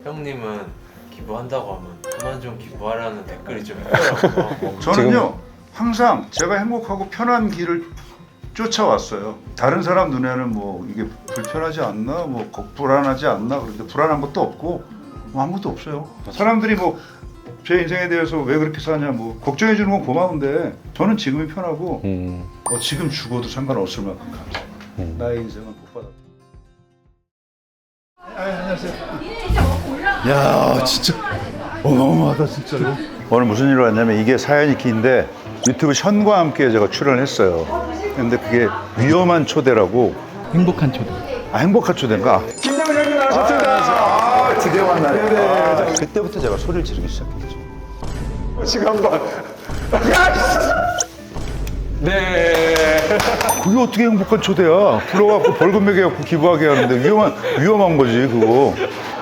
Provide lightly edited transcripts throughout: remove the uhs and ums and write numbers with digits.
형님은 기부한다고 하면 그만 좀 기부하라는 댓글이 좀 있더라고요. 저는요 항상 제가 행복하고 편한 길을 쫓아왔어요. 다른 사람 눈에는 뭐 이게 불편하지 않나, 뭐 불안하지 않나, 그런데 불안한 것도 없고 뭐 아무것도 없어요. 사람들이 뭐 제 인생에 대해서 왜 그렇게 사냐, 뭐 걱정해 주는 건 고마운데 저는 지금이 편하고 지금 죽어도 상관없을 만큼 감사해요. 나의 인생은 못 받아. 안녕하세요. 야 진짜 어마어마하다 진짜로. 오늘 무슨 일로 왔냐면 이게 사연이 긴데 유튜브 션과 함께 제가 출연을 했어요. 근데 그게 위험한 초대라고. 행복한 초대. 행복한 초대인가? 김장훈 형님 나오셨습니다. 드디어 만나요. 그때부터 제가 소리를 지르기 시작했죠. 지금 한번. 네. 그게 어떻게 행복한 초대야? 불러갖고 벌금 매겨갖고 기부하게 하는데 위험한 거지 그거.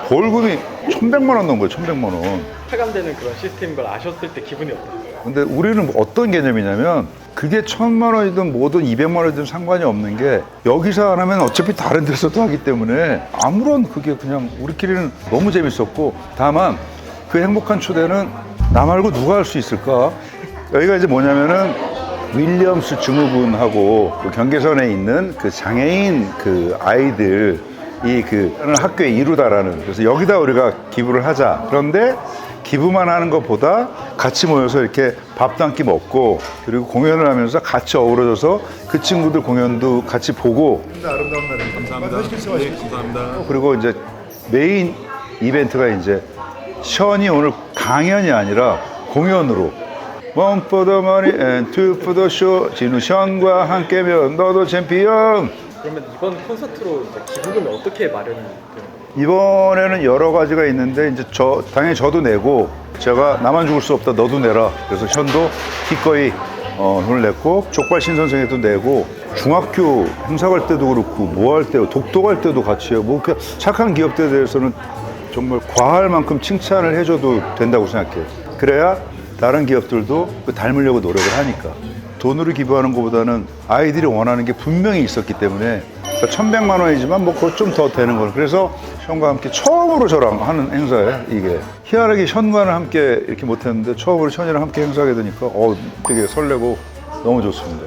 벌금이 1,100만 원 넣은 거예요. 1,100만 원. 체감되는 그런 시스템인 걸 아셨을 때 기분이 어떠세요? 근데 우리는 어떤 개념이냐면 그게 1,000만 원이든 뭐든 200만 원이든 상관이 없는 게 여기서 안 하면 어차피 다른 데서도 하기 때문에 아무런 그게 그냥 우리끼리는 너무 재밌었고, 다만 그 행복한 초대는 나 말고 누가 할 수 있을까? 여기가 이제 뭐냐면은 윌리엄스 증후군하고 그 경계선에 있는 그 장애인 그 아이들 이 그 학교의 이루다라는, 그래서 여기다 우리가 기부를 하자. 그런데 기부만 하는 것보다 같이 모여서 이렇게 밥도 한 끼 먹고 그리고 공연을 하면서 같이 어우러져서 그 친구들 공연도 같이 보고. 아름다운 날에 감사합니다. 네, 감사합니다. 그리고 이제 메인 이벤트가 이제 션이 오늘 강연이 아니라 공연으로 One for the money and two for the show. 진우 션과 함께면 너도 챔피언. 그러면 이번 콘서트로 이제 기부금을 어떻게 마련이 되는 거예요? 이번에는 여러 가지가 있는데 이제 당연히 저도 내고, 제가 나만 죽을 수 없다 너도 내라 그래서 션도 기꺼이 돈을 냈고, 족발 신선생에도 내고, 중학교 행사 갈 때도 그렇고 뭐 할 때 독도 갈 때도 같이 해요. 뭐 그렇게 착한 기업들에 대해서는 정말 과할 만큼 칭찬을 해줘도 된다고 생각해요. 그래야 다른 기업들도 닮으려고 노력을 하니까. 돈으로 기부하는 것보다는 아이들이 원하는 게 분명히 있었기 때문에 1,100만 원이지만 뭐 그것 좀 더 되는 걸. 그래서 션과 함께 처음으로 저랑 하는 행사예요. 이게 희한하게 션과는 함께 이렇게 못했는데 처음으로 션이랑 함께 행사하게 되니까 되게 설레고 너무 좋습니다.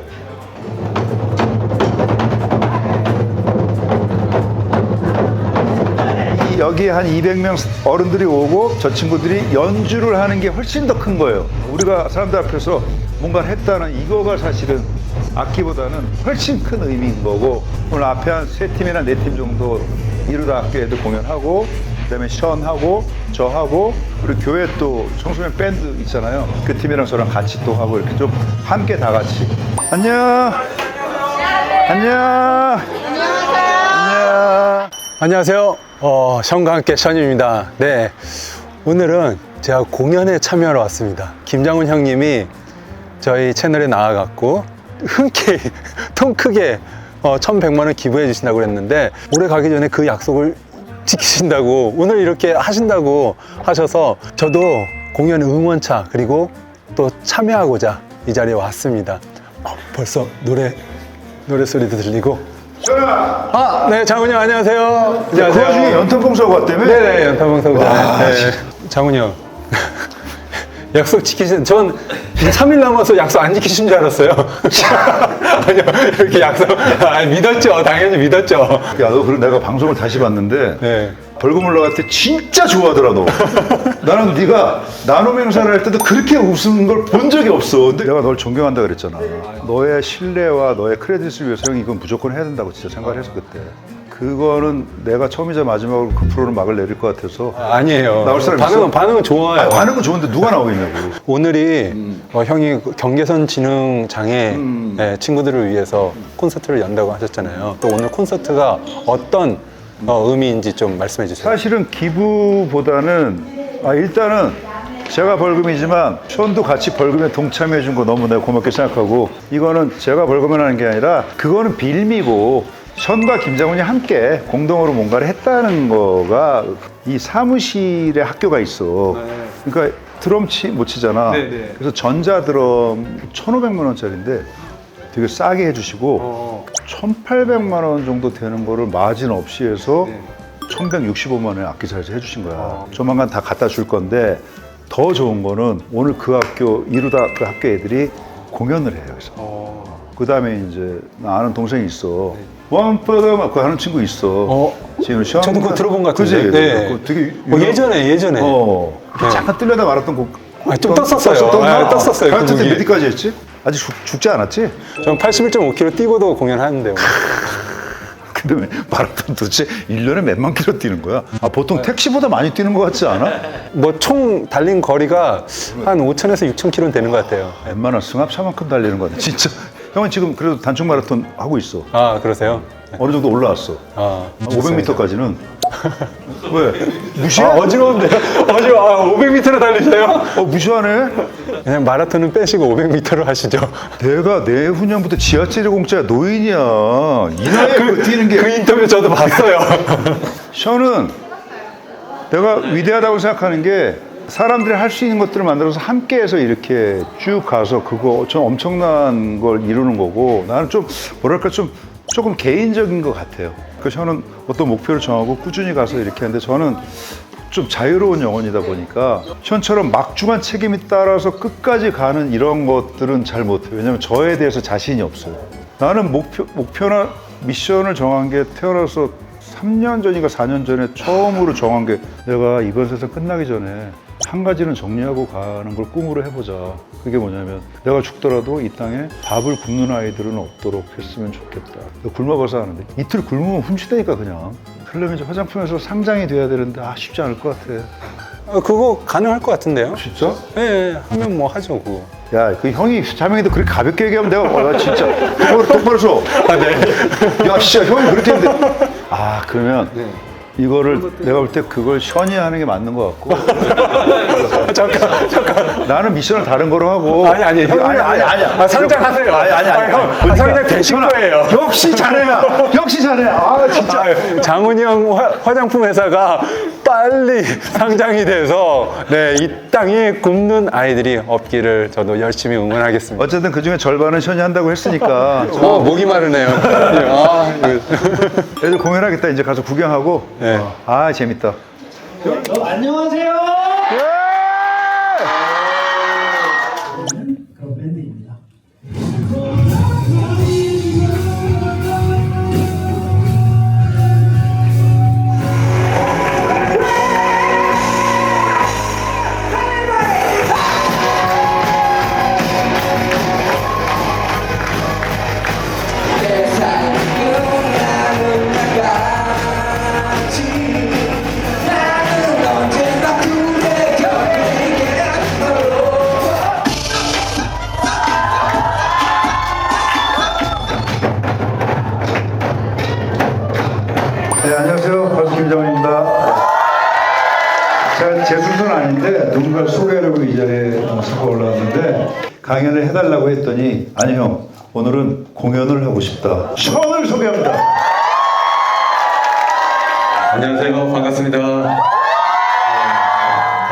여기 한 200명 어른들이 오고 저 친구들이 연주를 하는 게 훨씬 더 큰 거예요. 우리가 사람들 앞에서 뭔가를 했다는 이거가 사실은 악기보다는 훨씬 큰 의미인 거고, 오늘 앞에 한 3팀이나 4팀 정도 이루다 학교에도 공연하고, 그다음에 션하고 저하고 그리고 교회 또 청소년 밴드 있잖아요. 그 팀이랑 저랑 같이 또 하고 이렇게 좀 함께 다 같이. 안녕. 안녕. 안녕. 안녕하세요. 션과 함께 션입니다. 네, 오늘은 제가 공연에 참여하러 왔습니다. 김장훈 형님이 저희 채널에 나와갖고 흔쾌히 통 크게 1,100만 원 기부해 주신다고 그랬는데, 올해 가기 전에 그 약속을 지키신다고 오늘 이렇게 하신다고 하셔서 저도 공연 응원차 그리고 또 참여하고자 이 자리에 왔습니다. 벌써 노래 소리도 들리고. 네, 장훈이 형 안녕하세요. 그 와중에 연탄봉사가 왔다며? 네네, 연탄봉사구나. 네. 장훈이 형. 약속 지키신, 전 3일 남아서 약속 안 지키신 줄 알았어요. 아니요, 이렇게 약속, 믿었죠. 당연히 믿었죠. 야, 너 그럼 내가 방송을 다시 봤는데 네. 벌금 올라갈 때 진짜 좋아하더라 너. 나는 네가 나눔 행사를 할 때도 그렇게 웃는 걸 본 적이 없어. 근데 내가 널 존경한다 그랬잖아. 너의 신뢰와 너의 크레딧을 위해서 형이 이건 무조건 해야 된다고 진짜 생각을 했어 그때. 그거는 내가 처음이자 마지막으로 그 프로는 막을 내릴 것 같아서. 아니에요. 나올 사람 있어? 반응은 좋아요. 반응은 좋은데 누가 나오겠냐고. 오늘이 형이 경계선 지능 장애 친구들을 위해서 콘서트를 연다고 하셨잖아요. 또 오늘 콘서트가 어떤 의미인지 좀 말씀해 주세요. 사실은 기부보다는 일단은 제가 벌금이지만 션도 같이 벌금에 동참해 준 거 너무 내가 고맙게 생각하고, 이거는 제가 벌금을 하는 게 아니라 그거는 빌미고 션과 김장훈이 함께 공동으로 뭔가를 했다는 거가, 이 사무실에 학교가 있어. 그러니까 드럼 못 치잖아. 네네. 그래서 전자 드럼 1,500만 원짜리인데 되게 싸게 해주시고 1,800만 원 정도 되는 거를 마진 없이 해서 1165만 원에 악기 사에서 해주신 거야. 조만간 다 갖다 줄 건데 더 좋은 거는 오늘 그 학교 이루다 그 학교 애들이 공연을 해요. 그래서 그 다음에 이제 나 아는 동생이 있어. 원퍼더 막 그거 하는 친구 있어. 지금 시험 저도 그거 들어본 것 같은데. 그지? 네. 그거 되게 예전에. 네. 잠깐 뜰려다 말았던 곡. 좀 떴었어요. 네, 떴었어요, 그 하여튼 곡이. 몇 위까지 했지? 아직 죽지 않았지? 전 81.5km 뛰고도 공연하는데요. 근데 왜 마라톤 도대체 1년에 몇만 킬로 뛰는 거야? 아, 보통 택시보다 많이 뛰는 것 같지 않아? 뭐 총 달린 거리가 한 5,000에서 6,000km는 되는 것 같아요. 웬만한 승합차만큼 달리는 거 같아. 진짜. 형은 지금 그래도 단축 마라톤 하고 있어. 아, 그러세요? 어느 정도 올라왔어. 아, 500m까지는. 왜? 무시해? 어지러운데요? 500m로 달리세요? 무시하네? 그냥 마라톤은 빼시고 500m로 하시죠. 내가 내후년부터 지하철이 공짜야. 노인이야. 이 나이에 그 뛰는 게. 그 인터뷰 저도 봤어요. 션은 내가 위대하다고 생각하는 게 사람들이 할 수 있는 것들을 만들어서 함께해서 이렇게 쭉 가서 그거 좀 엄청난 걸 이루는 거고 나는 좀 뭐랄까 좀 조금 개인적인 것 같아요. 그래서 저는 어떤 목표를 정하고 꾸준히 가서 이렇게 하는데 저는 좀 자유로운 영혼이다 보니까 션처럼 막중한 책임이 따라서 끝까지 가는 이런 것들은 잘 못해요. 왜냐면 저에 대해서 자신이 없어요. 나는 목표나 미션을 정한 게 태어나서 3년 전인가 4년 전에 처음으로 정한 게 내가 이번 세상 끝나기 전에 한 가지는 정리하고 가는 걸 꿈으로 해보자. 그게 뭐냐면 내가 죽더라도 이 땅에 밥을 굶는 아이들은 없도록 했으면 좋겠다. 굶어봐서 하는데 이틀 굶으면 훔치다니까 그냥. 그러려면 이제 화장품에서 상장이 돼야 되는데 쉽지 않을 것 같아. 그거 가능할 것 같은데요? 진짜? 네, 하면 뭐 하죠, 그거. 야, 그 형이 자명이도 그렇게 가볍게 얘기하면 내가 나 진짜 똑바로 써. 네. 야, 진짜 형이 그렇게 했는데. 그러면 이거를 내가 볼 때 그걸 션이 하는 게 맞는 것 같고. 잠깐. 나는 미션을 다른 거로 하고. 아니. 아니야. 상장하세요. 아니. 상장 되실 거예요. 역시 자네야. 진짜. 장훈이 형 화장품 회사가 빨리 상장이 돼서 이 땅에 굶는 아이들이 없기를 저도 열심히 응원하겠습니다. 어쨌든 그 중에 절반은 션이 한다고 했으니까. 목이 마르네요. 애들 공연하겠다. 이제 가서 구경하고. 네. 재밌다. 안녕하세요. 예! 그런 밴드입니다. 네, 안녕하세요. 가수 김정은입니다. 제가 제 순서는 아닌데 누군가를 소개하려고 이 자리에 서서 올라왔는데 강연을 해달라고 했더니 아니 형 오늘은 공연을 하고 싶다. 션을 소개합니다. 안녕하세요. 반갑습니다.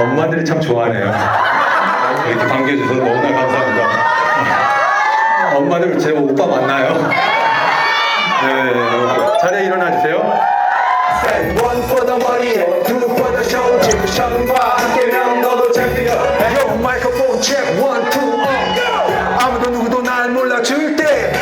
엄마들이 참 좋아하네요. 이렇게 반겨주셔서 너무나 감사합니다. 엄마들 제 오빠 맞나요? 네. 자리에 일어나 주세요. One for the money, two for the show. 지구상과 함께면 너도 챔피언. Yo, microphone check, one, two, 아무도 누구도 날 몰라줄 때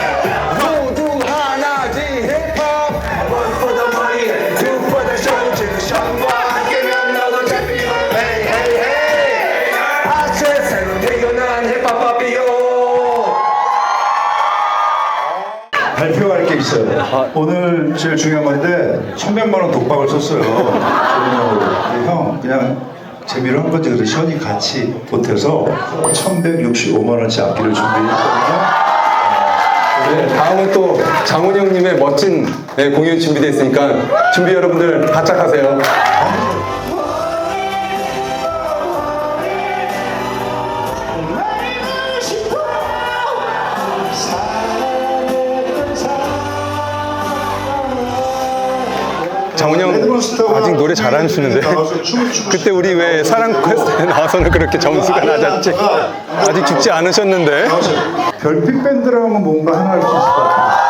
모두 하나지 힙합. One for the money, two for the show. 지구상과 함께면 너도 챔피언. Hey, hey, hey. 아체 새로 태어난 힙합 파피오. 발표할 게 있어요. 오늘 제일 중요한 건데 1,100만 원 독박을 썼어요. 형 그냥 재미로 한 거지. 그래서 션이 같이 보태서 1,165만 원치 악기를 준비했거든요. 네, 다음은 또 장훈이 형님의 멋진 공연 준비되어 있으니까 준비 여러분들 바짝 하세요. 장훈이 형 아직 노래 잘하시는데 그때 우리 왜 사랑 퀘스트에 나와서는 그렇게 점수가 낮았지? 아직 죽지 않으셨는데. 별빛 밴드라면 뭔가 하나 할 수 있을 것 같아요.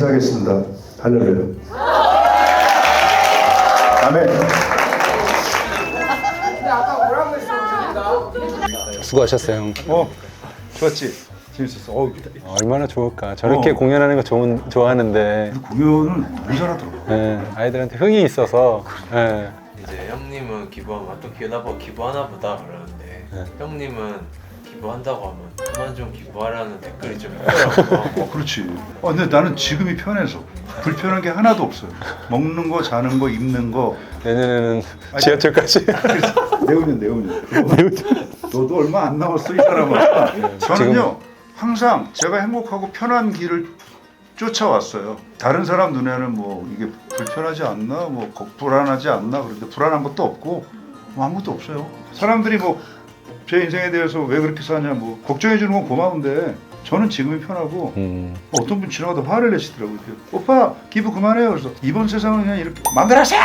인사하겠습니다. 할렐루야. 아멘. 수고하셨어요. 좋았지? 재밌었어. 얼마나 좋을까. 저렇게 공연하는 거 좋아하는데 공연은 너무 잘하더라고. 예, 아이들한테 흥이 있어서 예. 이제 형님은 기부하면 또 기부하나 보다 그러는데 네. 형님은 기부한다고 하면 그만 좀 기부하라는 댓글이 좀 있더라고요. 그렇지. 근데 나는 지금이 편해서 불편한 게 하나도 없어요. 먹는 거, 자는 거, 입는 거. 내년에는 지하철까지 내후년. 너도 얼마 안 남았어 이 사람아. 저는요 항상 제가 행복하고 편한 길을 쫓아왔어요. 다른 사람 눈에는 뭐 이게 불편하지 않나, 뭐 불안하지 않나 그런데 불안한 것도 없고 뭐 아무것도 없어요. 사람들이 뭐 제 인생에 대해서 왜 그렇게 사냐 뭐 걱정해 주는 건 고마운데 저는 지금이 편하고 어떤 분 지나가다 화를 내시더라고요. 오빠 기부 그만해요. 그래서 이번 세상은 그냥 이렇게 마음대로 하세요.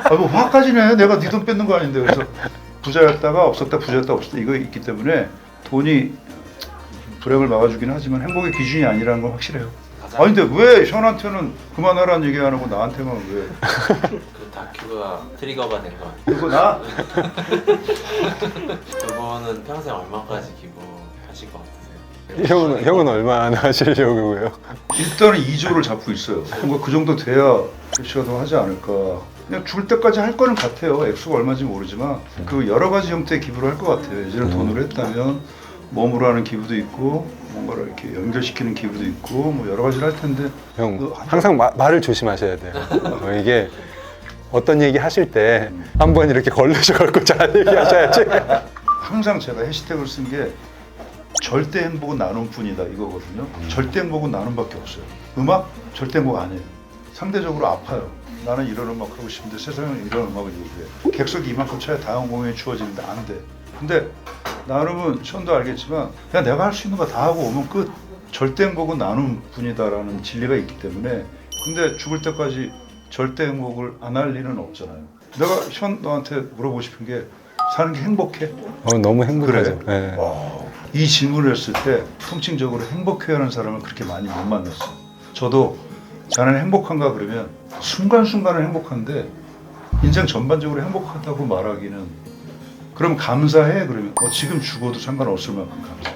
뭐 화까지 내. 내가 네 돈 뺏는 거 아닌데. 그래서 부자였다가 없었다 부자였다 없었다 이거 있기 때문에 돈이 불행을 막아주긴 하지만 행복의 기준이 아니라는 건 확실해요. 아니 근데 왜 션한테는 그만하라는 얘기 안 하고 나한테만 왜? 그 다큐가 트리거가 된 거 같아요. 이거 나? 두 분은 평생 얼마까지 기부하실 것 같으세요? 형은 얼마나 하시려고요? 일단은 2조를 잡고 있어요. 뭔가 그 정도 돼야 대치가 더 하지 않을까. 그냥 죽을 때까지 할 거는 같아요. 액수가 얼마인지 모르지만 그 여러 가지 형태의 기부를 할 것 같아요. 예전에 돈으로 했다면 몸으로 하는 기부도 있고 뭔가를 이렇게 연결시키는 기부도 있고 뭐 여러 가지를 할 텐데 형 항상 말을 조심하셔야 돼요. 이게 어떤 얘기 하실 때 한번 이렇게 걸고 잘 얘기하셔야지. 항상 제가 해시태그를 쓴 게 절대 행복은 나눔 뿐이다 이거거든요. 절대 행복은 나눔밖에 없어요. 음악 절대 행복 아니에요. 상대적으로 아파요. 나는 이런 음악 하고 싶은데 세상은 이런 음악을 요구해. 객석이 이만큼 차야 다음 공연이 주어지는데 안 돼. 근데 나눔은 션도 알겠지만 그냥 내가 할 수 있는 거 다 하고 오면 끝. 절대 행복은 나눔 뿐이다라는 진리가 있기 때문에 근데 죽을 때까지 절대 행복을 안 할 리는 없잖아요. 내가 션 너한테 물어보고 싶은 게 사는 게 행복해? 너무 행복하죠. 그래? 네. 이 질문을 했을 때 통칭적으로 행복해하는 사람을 그렇게 많이 못 만났어요. 저도 자네는 행복한가 그러면 순간순간은 행복한데 인생 전반적으로 행복하다고 말하기는 그럼 감사해 그러면 지금 죽어도 상관없을 만큼 감사해.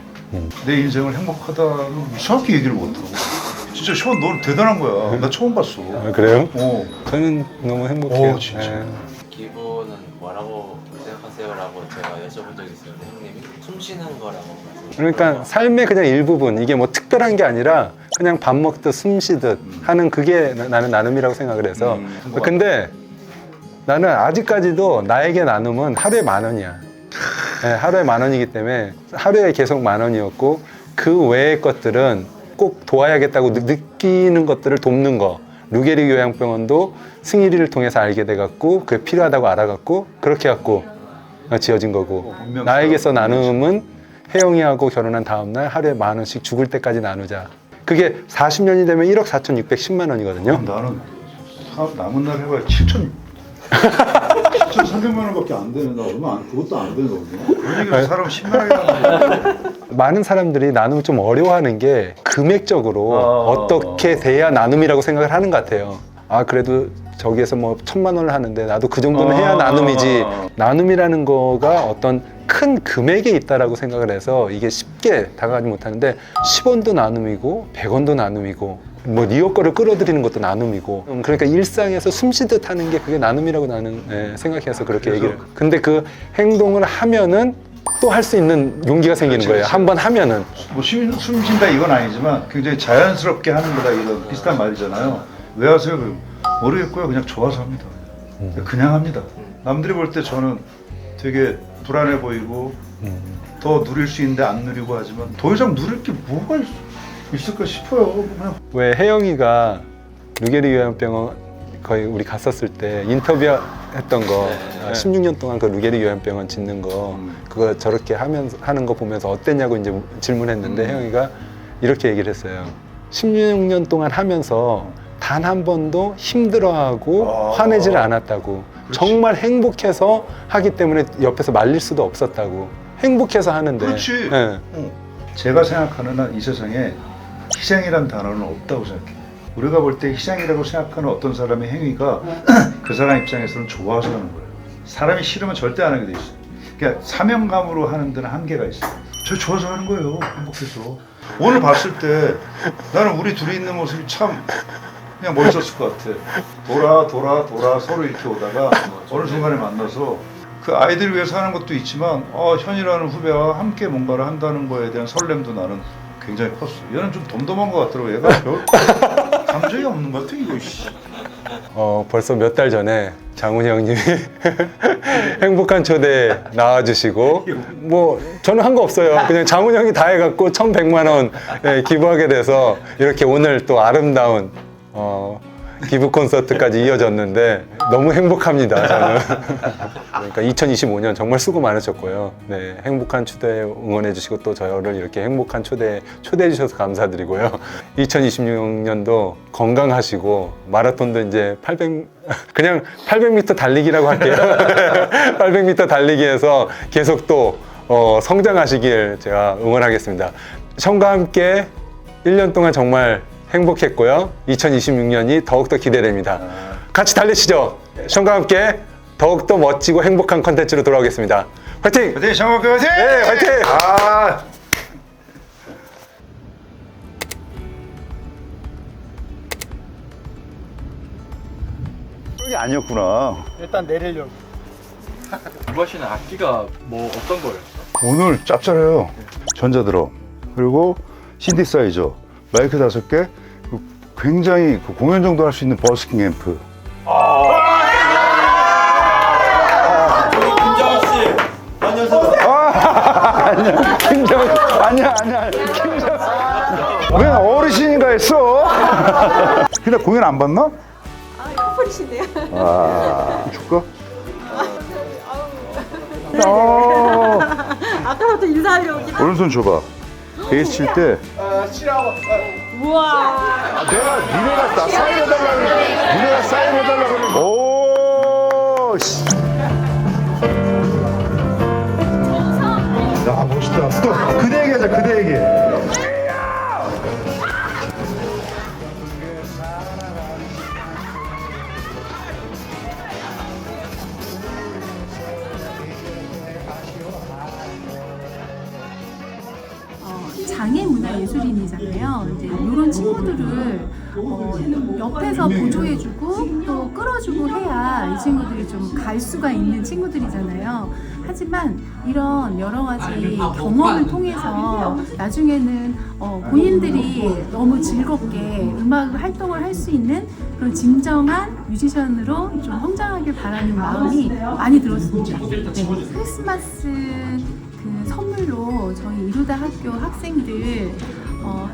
내 인생을 행복하다는 이상하게 얘기를 못하고 진짜 션 넌 대단한 거야. 나 처음 봤어. 그래요? 어. 저는 너무 행복해요. 진짜. 네. 기부는 뭐라고 생각하세요라고 제가 여쭤본 적이 있었는데 형님이 숨 쉬는 거라고 그러니까 삶의 그냥 일부분 이게 뭐 특별한 게 아니라 그냥 밥 먹듯 숨 쉬듯 하는 그게 나는 나눔이라고 생각을 해서 근데 나는 아직까지도 나에게 나눔은 하루에 10,000원이야. 네, 하루에 10,000원이기 때문에 하루에 계속 10,000원이었고 그 외의 것들은 꼭 도와야겠다고 느끼는 것들을 돕는 거. 루게리 요양병원도 승일이를 통해서 알게 돼갖고 그게 필요하다고 알아갖고 그렇게 갖고 지어진 거고 나에게서 나눔은 혜영이하고 결혼한 다음날 하루에 10,000원씩 죽을 때까지 나누자. 그게 40년이 되면 1억 4,610만 원이거든요. 나는 남은 날 해봐야 7,300만 원밖에 안 되는 나 얼마 그것도 안 되는 거거든요. 그런 얘기를 사람 신나게 하는 많은 사람들이 나눔을 좀 어려워하는 게 금액적으로 어떻게 돼야 나눔이라고 생각을 하는 것 같아요. 그래도 저기에서 뭐 1,000만 원을 하는데 나도 그 정도는 해야 나눔이지. 나눔이라는 거가 어떤 큰 금액에 있다라고 생각을 해서 이게 쉽게 다가가지 못하는데 10원도 나눔이고 100원도 나눔이고 뭐 니어 거를 끌어들이는 것도 나눔이고 그러니까 일상에서 숨쉬듯 하는 게 그게 나눔이라고 나는 생각해서 그렇게 얘기를 근데 그 행동을 하면은 또 할 수 있는 용기가 생기는 거예요. 한번 하면은 뭐 숨 쉰다 이건 아니지만 굉장히 자연스럽게 하는 거다 이런 비슷한 말이잖아요. 왜 하세요? 모르겠고요. 그냥 좋아서 합니다. 그냥 합니다. 남들이 볼 때 저는 되게 불안해 보이고 더 누릴 수 있는데 안 누리고 하지만 더 이상 누릴 게 뭐가 있을까 싶어요. 그냥. 왜 혜영이가 루게리 요양병원 거의 우리 갔었을 때 인터뷰했던 거 16년 동안 그 루게리 요양병원 짓는 거 그거 저렇게 하는 거 보면서 어땠냐고 이제 질문했는데 혜영이가 이렇게 얘기를 했어요. 16년 동안 하면서 단 한 번도 힘들어하고 화내질 않았다고. 그렇지. 정말 행복해서 하기 때문에 옆에서 말릴 수도 없었다고. 행복해서 하는데. 그렇지. 네. 제가 생각하는 한 이 세상에 희생이란 단어는 없다고 생각해. 우리가 볼 때 희생이라고 생각하는 어떤 사람의 행위가 그 사람 입장에서는 좋아서 하는 거예요. 사람이 싫으면 절대 안 하게 돼 있어요. 그러니까 사명감으로 하는 데는 한계가 있어요. 저 좋아서 하는 거예요. 행복해서. 오늘 봤을 때 나는 우리 둘이 있는 모습이 참 그냥 멋있었을 것 같아. 돌아 서로 이렇게 오다가 어느 순간에 만나서 그 아이들을 위해서 하는 것도 있지만 현이라는 후배와 함께 뭔가를 한다는 거에 대한 설렘도 나는 굉장히 컸어. 얘는 좀 덤덤한 것 같더라고. 얘가 별 감정이 없는 것 같아 이거. 벌써 몇 달 전에 장훈이 형님이 행복한 초대 나와주시고 뭐 저는 한 거 없어요. 그냥 장훈이 형이 다 해갖고 1,100만 원 기부하게 돼서 이렇게 오늘 또 아름다운 기부 콘서트까지 이어졌는데 너무 행복합니다. 저는. 그러니까 2025년 정말 수고 많으셨고요. 네, 행복한 초대 응원해 주시고 또 저를 이렇게 행복한 초대해 주셔서 감사드리고요. 2026년도 건강하시고 마라톤도 이제 800m 달리기라고 할게요. 800m 달리기에서 계속 또 성장하시길 제가 응원하겠습니다. 션과 함께 1년 동안 정말 행복했고요. 2026년이 더욱더 기대됩니다. 같이 달리시죠. 션과 함께 더욱더 멋지고 행복한 컨텐츠로 돌아오겠습니다. 화이팅! 화이팅! 션 화이팅! 네, 화이팅! 그게 아니었구나. 일단 내리려고. 구하시는 악기가 뭐 어떤 거예요? 오늘 짭짤해요. 전자드럼 그리고 신디사이저 마이크 5개 굉장히 공연 정도 할 수 있는 버스킹 앰프. 김장훈 씨 안녕하세요. 아니야 김정 아니야 김정 왜 어르신인가 했어? 근데 공연 안 봤나? 커플이시네요. 줄까? 아까부터 인사하려고 오긴 오른손 줘봐. 베이스 칠 때 우와. 니네가 나 사인해달라고 니네가 사인해달라고 그러고. 오 씨. 야 멋있다. 또 그대 얘기하자. 그대 얘기. 장애 문화 예술인이잖아요. 이제 이런 친구들을 옆에서 보조해주고 또 끌어주고 해야 이 친구들이 좀 갈 수가 있는 친구들이잖아요. 하지만 이런 여러 가지 경험을 통해서 나중에는 본인들이 너무 즐겁게 음악 활동을 할 수 있는 그런 진정한 뮤지션으로 좀 성장하길 바라는 마음이 많이 들었습니다. 네, 크리스마스 그 선물로 저희 이루다 학교 학생들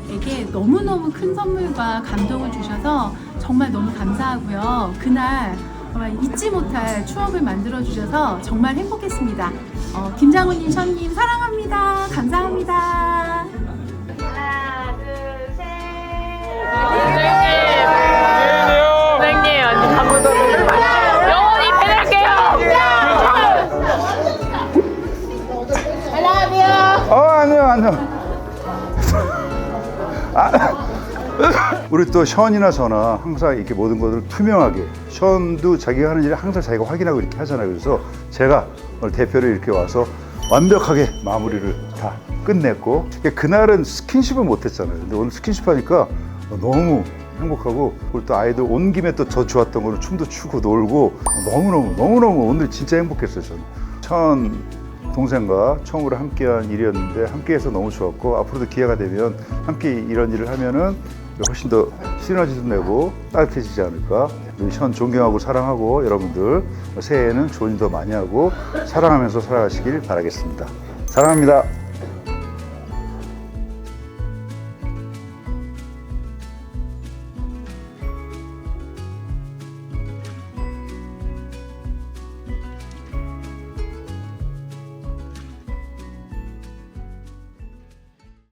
에게 너무너무 큰 선물과 감동을 주셔서 정말 너무 감사하고요. 그날 정말 잊지 못할 추억을 만들어 주셔서 정말 행복했습니다. 김장훈님, 션님 사랑합니다. 감사합니다. 하나, 둘, 셋. 선생님, 언니 한번더 영원히 팬할게요. 안녕. 우리 또 션이나 저나 항상 이렇게 모든 것을 투명하게, 션도 자기가 하는 일을 항상 자기가 확인하고 이렇게 하잖아요. 그래서 제가 오늘 대표를 이렇게 와서 완벽하게 마무리를 다 끝냈고, 그날은 스킨십을 못했잖아요. 근데 오늘 스킨십 하니까 너무 행복하고, 그리고 또 아이들 온 김에 또 더 좋았던 거는 춤도 추고 놀고 너무너무 오늘 진짜 행복했어요. 저는 션 동생과 처음으로 함께한 일이었는데 함께해서 너무 좋았고, 앞으로도 기회가 되면 함께 이런 일을 하면은 훨씬 더 시너지도 내고 따뜻해지지 않을까. 우리 션 존경하고 사랑하고 여러분들 새해에는 좋은 일 더 많이 하고 사랑하면서 살아가시길 바라겠습니다. 사랑합니다.